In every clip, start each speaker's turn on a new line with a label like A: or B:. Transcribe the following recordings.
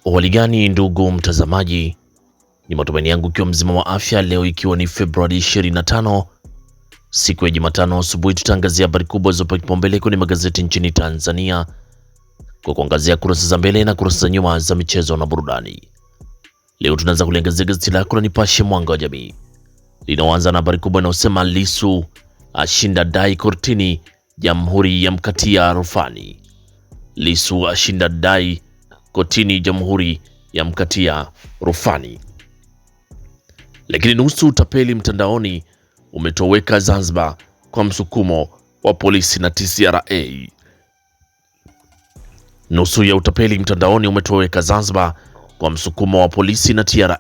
A: Hali gani ndugu mtazamaji, ni matumaini yangu ikiwa mzima wa afya. Leo ikiwa ni Februari 25 siku ya Jumatano asubuhi, tutaangazia habari kubwa zilizopewa kipaumbele kwenye magazeti nchini Tanzania kwa kuangazia kurasa za mbele na kurasa za nyuma za michezo na burudani. Leo tunaanza kuliangazia gazeti lako la Nipashe Mwanga wa Jamii, linaanza na habari kubwa inayosema Lissu ashinda dai kortini, Jamhuri ya mkatia rufani. Lissu ashinda dai kotini, Jamhuri ya mkatia rufani. Lakini nusu utapeli mtandaoni umetoweka Zanzibar kwa msukumo wa polisi na TCRA. Nusu ya utapeli mtandaoni umetoweka Zanzibar kwa msukumo wa polisi na TRA.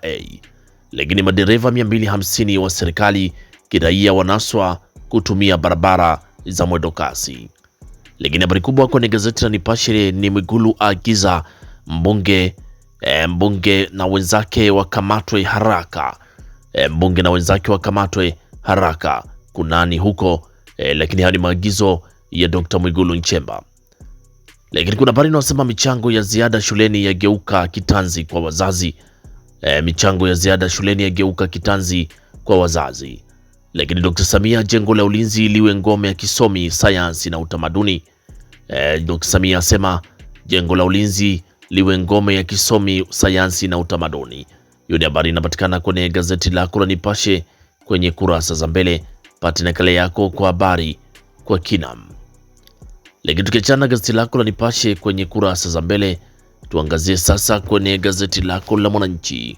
A: Lakini madereva 250 wa serikali kiraia wanaswa kutumia barabara za mwendo kasi. Lakini habari kubwa kwenye gazeti la Nipashe ni Mwigulu agiza mbunge na wenzake wakamatwe haraka. Mbunge na wenzake wakamatwe haraka kunani huko, lakini haya ni maagizo ya Dr. Mwigulu Nchemba. Lakini kuna habari inasema michango ya ziada shuleni yageuka kitanzi kwa wazazi. Michango ya ziada shuleni yageuka kitanzi kwa wazazi. Lakini Dr. Samia, jengo la ulinzi liwe ngome ya kisomi, sayansi na utamaduni. Dr. Samia asema jengo la ulinzi liwe ngome ya kisomi, sayansi na utamaduni. Hiyo ni habari inapatikana kwenye gazeti lako la Nipashe kwenye kurasa za mbele. Pata nakala yako kwa habari kwa kina. Lakini tukiachana gazeti lako la Nipashe kwenye kurasa za mbele, tuangazie sasa kwenye gazeti lako la Mwananchi.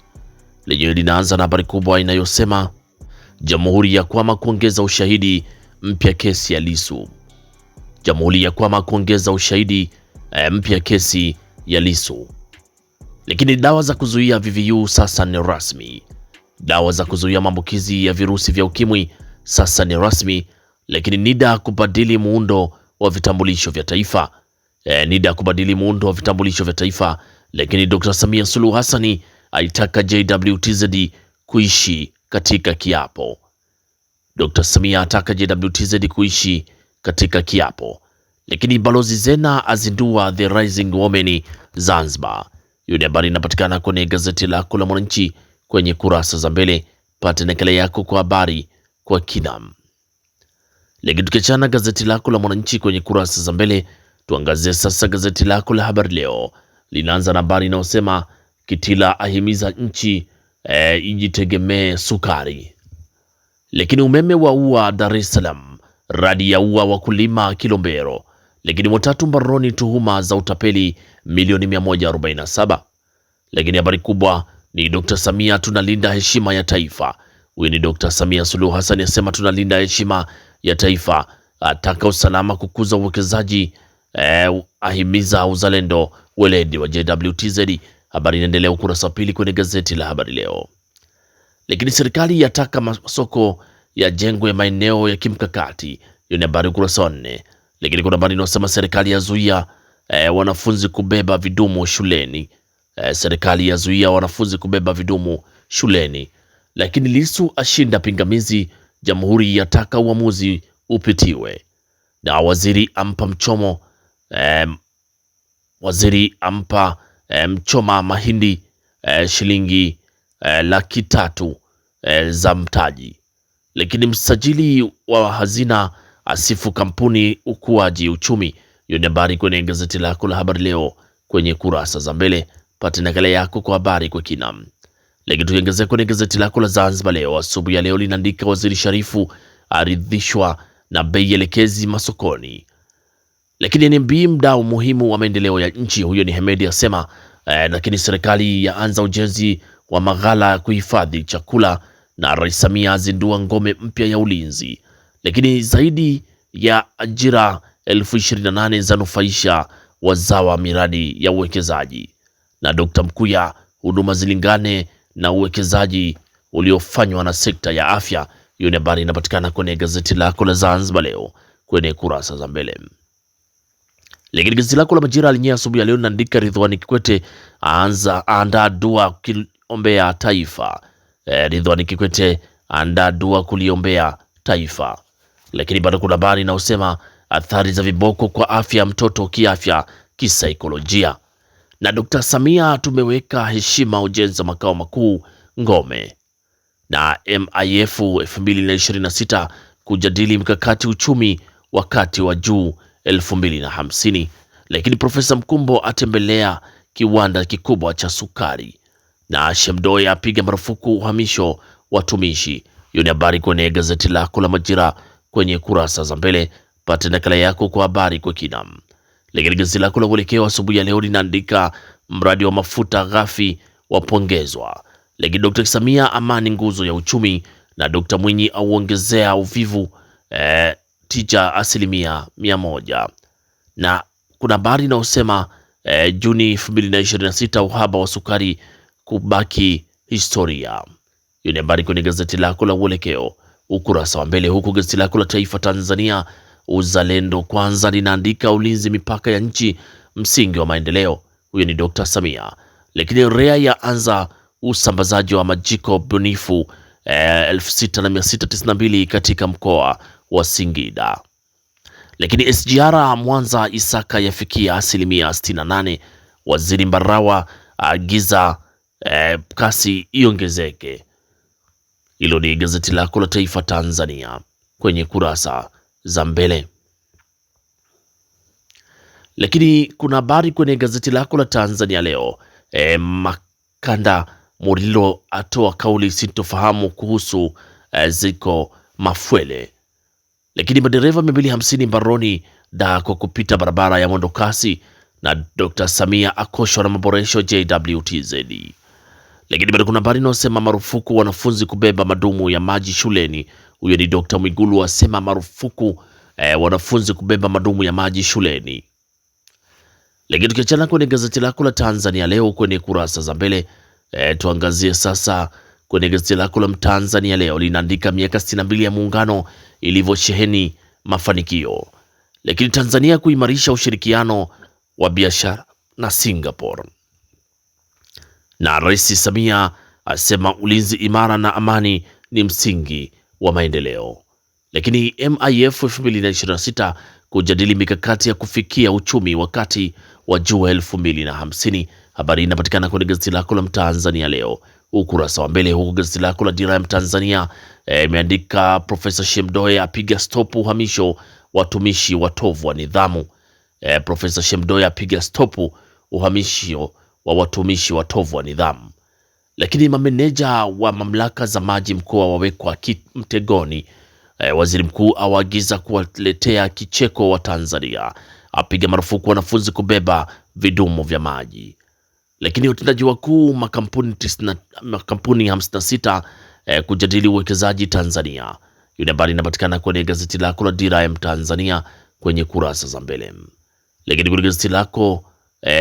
A: Lenyewe linaanza na habari kubwa inayosema Jamhuri ya kwama kuongeza ushahidi mpya kesi ya Lissu. Jamhuri ya kwama kuongeza ushahidi mpya kesi ya Lissu. Lakini dawa za kuzuia VVU sasa ni rasmi. Dawa za kuzuia maambukizi ya virusi vya ukimwi sasa ni rasmi. Lakini NIDA kubadili muundo wa vitambulisho vya taifa. NIDA kubadili muundo wa vitambulisho vya taifa. Lakini Dr. Samia Suluhu Hassani aitaka JWTZ kuishi katika kiapo. Dr. Samia ataka JWTZ kuishi katika kiapo. Lakini Balozi Zena azindua The Rising Women Zanzibar. Hiyo ni habari inapatikana kwenye gazeti lako la Mwananchi kwenye kurasa za mbele. Pata nakala yako kwa habari kwa kina. Lakini tukiachana gazeti lako la Mwananchi kwenye kurasa za mbele, tuangazie sasa gazeti lako la Habari Leo. Linaanza na habari inayosema Kitila ahimiza nchi ijitegemee sukari. Lakini umeme wa ua Dar es Salaam, radi ya ua wakulima Kilombero. Lakini watatu mbaroni tuhuma za utapeli milioni 147. Lakini habari kubwa ni Dr. Samia tunalinda heshima ya taifa. Huyu ni Dr. Samia Suluhu Hassan asema tunalinda heshima ya taifa, ataka usalama, kukuza uwekezaji, ahimiza uzalendo, weledi wa JWTZ. Habari inaendelea ukurasa wa pili kwenye gazeti la Habari Leo. Lakini serikali yataka masoko ya jengo ya maeneo ya kimkakati. Hiyo ni habari ukurasa wa 4. Lakini kuna habari inasema serikali yazuia wanafunzi kubeba vidumu shuleni. Serikali yazuia wanafunzi kubeba vidumu shuleni. Lakini Lissu ashinda pingamizi, Jamhuri yataka uamuzi upitiwe. Na waziri ampa mchomo mchoma mahindi shilingi 300,000 za mtaji. Lakini msajili wa hazina asifu kampuni ukuaji uchumi. Hiyo ni habari kwenye gazeti lako la Habari Leo kwenye kurasa za mbele. Pata nakala yako kwa habari kwa kina. Lakini tukiangazia kwenye gazeti lako la Zanzibar Leo asubuhi ya leo, linaandika Waziri Sharifu aridhishwa na bei elekezi masokoni. Lakini NMB mdau muhimu wa maendeleo ya nchi, huyo ni Hemedi asema. Lakini serikali yaanza ujenzi wa maghala ya kuhifadhi chakula, na Rais Samia azindua ngome mpya ya ulinzi. Lakini zaidi ya ajira 28,000 za nufaisha wazawa miradi ya uwekezaji. Na Dr. Mkuya, huduma zilingane na uwekezaji uliofanywa na sekta ya afya. Hiyo ni habari inapatikana kwenye gazeti lako la Zanzibar Leo kwenye kurasa za mbele. Lakini gazeti lako la Majira lenyewe asubuhi ya leo linaandika Ridhiwani Kikwete aandaa dua kuliombea taifa. Ridhiwani Kikwete aandaa dua kuliombea taifa. Lakini bado kuna habari inayosema athari za viboko kwa afya ya mtoto kiafya, kisaikolojia. Na Dr. Samia, tumeweka heshima ujenzi wa makao makuu Ngome. Na MIF 2026 kujadili mkakati uchumi wakati wa juu 2050. Lakini Profesa Mkumbo atembelea kiwanda kikubwa cha sukari. Na Shemdoe apiga marufuku uhamisho watumishi. Hiyo ni habari kwenye gazeti lako la Majira kwenye kurasa za mbele. Pata nakala yako kwa habari kwa kina. Lakini gazeti lako la Uelekeo asubuhi ya leo linaandika mradi wa mafuta ghafi wapongezwa. Lakini Dr. Samia, amani nguzo ya uchumi. Na Dr. Mwinyi auongezea uvivu tija 100%. Na kuna habari inayosema Juni 2026 uhaba wa sukari kubaki historia. Hiyo ni habari kwenye gazeti lako la Uelekeo ukurasa wa mbele, huku gazeti lako la Taifa Tanzania Uzalendo Kwanza linaandika ulinzi mipaka ya nchi msingi wa maendeleo. Huyo ni Dr. Samia. Lakini REA yaanza usambazaji wa majiko bunifu 6692 katika mkoa wa Singida. Lakini SGR Mwanza Isaka yafikia 68%. Waziri Mbarawa agiza kasi iongezeke. Hilo ni gazeti lako la Taifa Tanzania kwenye kurasa za mbele. Lakini kuna habari kwenye gazeti lako la Tanzania Leo. Makanda Murilo atoa kauli sintofahamu kuhusu Ziko Mafwele. Lakini madereva 250 mbaroni da kwa kupita barabara ya mwendo kasi. Na Dr. Samia akoshwa na maboresho JWTZ. Lakini bado kuna habari inayosema marufuku wanafunzi kubeba madumu ya maji shuleni. Huyo ni Dr. Mwigulu asema marufuku wanafunzi kubeba madumu ya maji shuleni. Lakini tukiachana kwenye gazeti lako la Tanzania Leo kwenye kurasa za mbele, tuangazie sasa kwenye gazeti lako la Tanzania Leo linaandika miaka 62 ya muungano ilivyosheheni mafanikio. Lakini Tanzania kuimarisha ushirikiano wa biashara na Singapore. Na Rais Samia asema ulinzi imara na amani ni msingi wa maendeleo. Lakini MIF 2026 kujadili mikakati ya kufikia uchumi wakati wa juu 2050. Habari inapatikana kwenye gazeti lako la Tanzania Leo ukurasa wa mbele, huku gazeti lako la Dira ya Tanzania imeandika Profesa Shemdoe apiga stop uhamisho watumishi watovu wa nidhamu. Profesa Shemdoe apiga stop uhamisho wa watumishi watovu wa nidhamu. Lakini mameneja wa mamlaka za maji mkoa wawekwa mtegoni. Waziri mkuu awaagiza kuwaletea kicheko wa Tanzania. Apiga marufuku wanafunzi kubeba vidumu vya maji. Lakini watendaji wakuu makampuni 56 kujadili uwekezaji Tanzania. Hiyo habari inapatikana kwenye gazeti lako la Dira ya Tanzania kwenye kurasa za mbele. Lakini kwenye gazeti lako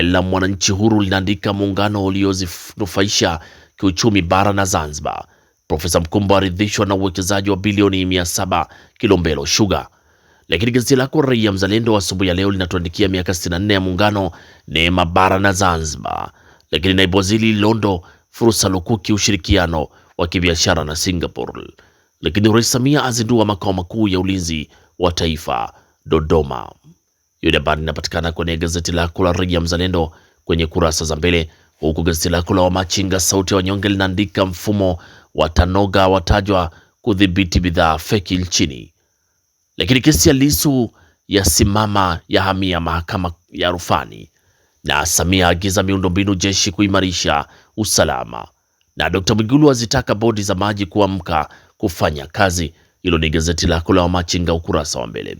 A: la Mwananchi Huru linaandika muungano uliozinufaisha kiuchumi bara na Zanzibar. Profesa Mkumbo aridhishwa na uwekezaji wa bilioni 700 Kilombero Sugar. Lakini gazeti lako Raia Mzalendo asubuhi ya leo linatuandikia miaka 64 ya muungano neema bara na Zanzibar. Lakini naibu waziri Londo fursa lukuki ushirikiano wa kibiashara na Singapore. Lakini Rais Samia azindua makao makuu ya ulinzi wa taifa Dodoma. Hiyo habari inapatikana kwenye gazeti lako la Raia Mzalendo kwenye kurasa za mbele, huku gazeti lako la Wamachinga sauti ya wanyonge linaandika mfumo wa Tanoga watajwa kudhibiti bidhaa feki nchini. Lakini kesi ya Lissu ya simama ya hamia mahakama ya rufani. Na Samia agiza miundombinu jeshi kuimarisha usalama. Na Dr. Mwigulu azitaka bodi za maji kuamka kufanya kazi. Hilo ni gazeti lako la Wamachinga ukurasa wa mbele.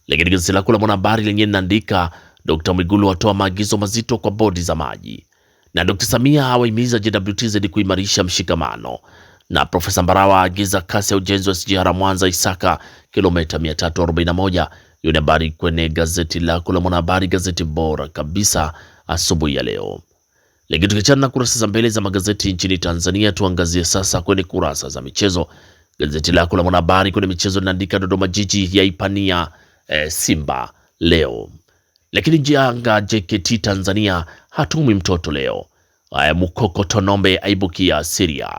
A: Lakini gazeti lako la Mwanahabari lenyewe linaandika Dr. Mwigulu atoa maagizo mazito kwa bodi za maji. Na Dr. Samia awahimiza JWTZ kuimarisha mshikamano. Na Profesa Mbarawa agiza kasi ya ujenzi wa SGR Mwanza Isaka kilomita 341. Hiyo ni habari kwenye gazeti lako la Mwanahabari, gazeti bora kabisa asubuhi ya leo. Lakini tukiachana na kurasa za mbele za magazeti nchini Tanzania, tuangazie sasa kwenye kurasa za michezo. Gazeti lako la Mwanahabari kwenye michezo linaandika Dodoma Jiji yaipania Simba leo. Lakini Yanga JKT Tanzania hatumi mtoto leo. Mukoko Tonombe aibukia Syria.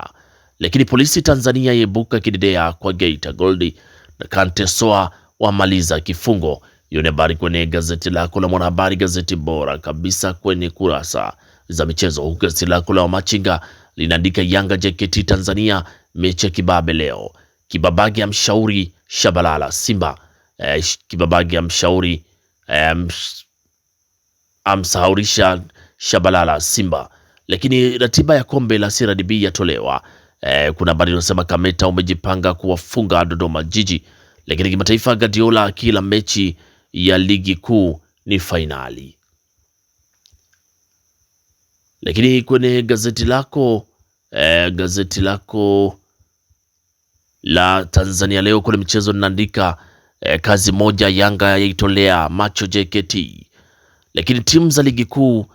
A: Lakini polisi Tanzania yebuka kidedea kwa Geita Gold. Na Kante Soa wamaliza kifungo Hiyo ni habari kwenye gazeti lako la Mwanahabari, gazeti bora kabisa kwenye kurasa za michezo. Huku gazeti lako la Wamachinga linaandika Yanga JKT Tanzania mechi ya kibabe leo. Kibabage amshauri Shabalala Simba. Kibabage amshauri amsahaurisha Shabalala Simba. Lakini ratiba ya kombe la CRDB yatolewa. Kuna habari inasema Kameta umejipanga kuwafunga Dodoma Jiji. Lakini kimataifa, Guardiola kila mechi ya ligi kuu ni fainali. Lakini kwenye gazeti lako la Tanzania Leo kwenye michezo linaandika kazi moja Yanga yaitolea macho JKT. Lakini timu za ligi kuu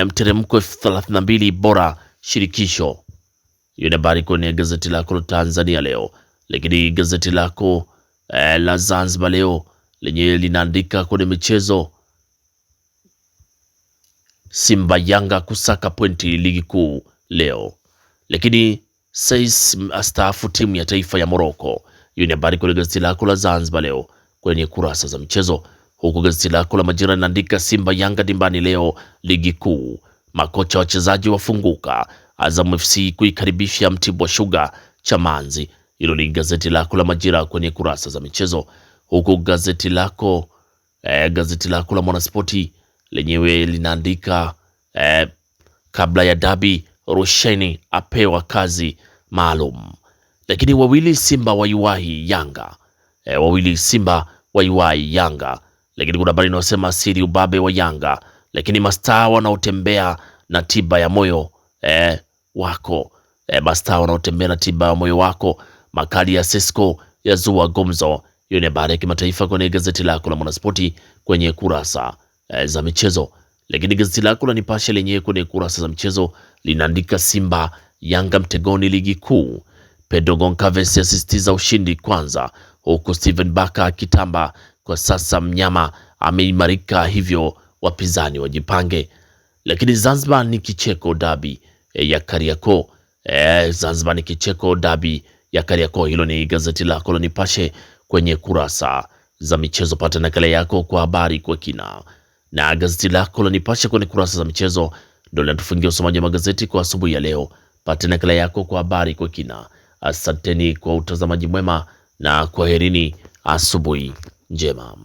A: mteremko 32 bora shirikisho. Hiyo ni habari kwenye gazeti lako la Tanzania Leo. Lakini gazeti lako la Zanzibar Leo lenye linaandika kwenye michezo Simba Yanga kusaka pointi ligi kuu leo. Lakini Saiss astaafu timu ya taifa ya Morocco. Hiyo ni habari kwenye gazeti lako la Zanzibar Leo kwenye kurasa za michezo. Huku gazeti lako la Majira linaandika Simba Yanga dimbani leo ligi kuu. Makocha wachezaji wafunguka. Azam FC kuikaribisha Mtibwa Sugar Chamanzi. Hilo ni gazeti lako la Majira kwenye kurasa za michezo. Huku gazeti lako la Mwanaspoti lenyewe linaandika kabla ya dabi Rosheni apewa kazi maalum. Lakini wawili Simba waiwahi Yanga. Lakini kuna habari inayosema siri ubabe wa Yanga. Lakini mastaa wanaotembea na tiba ya moyo wako. Mastaa wanaotembea na tiba ya moyo wako. Makali ya Sesco yazua gumzo. Hiyo ni habari ya kimataifa kwenye gazeti lako la Mwanaspoti kwenye kurasa za michezo. Lakini gazeti lako la Nipashe lenyewe kwenye kurasa za michezo linaandika Simba Yanga mtegoni ligi kuu. Pedro Goncalves asisitiza ushindi kwanza, huku Steven Baka akitamba kwa sasa mnyama ameimarika, hivyo wapinzani wajipange. Lakini Zanzibar ni kicheko dabi ya Kariakoo. Zanzibar ni kicheko dabi ya Kariakoo. Hilo ni gazeti lako la Nipashe kwenye kurasa za michezo. Pata nakala yako kwa habari kwa kina. Na gazeti lako la Nipashe kwenye kurasa za michezo ndio linatufungia usomaji wa magazeti kwa asubuhi ya leo. Pata nakala yako kwa habari kwa kina. Asanteni kwa utazamaji mwema na kwaherini, asubuhi njema.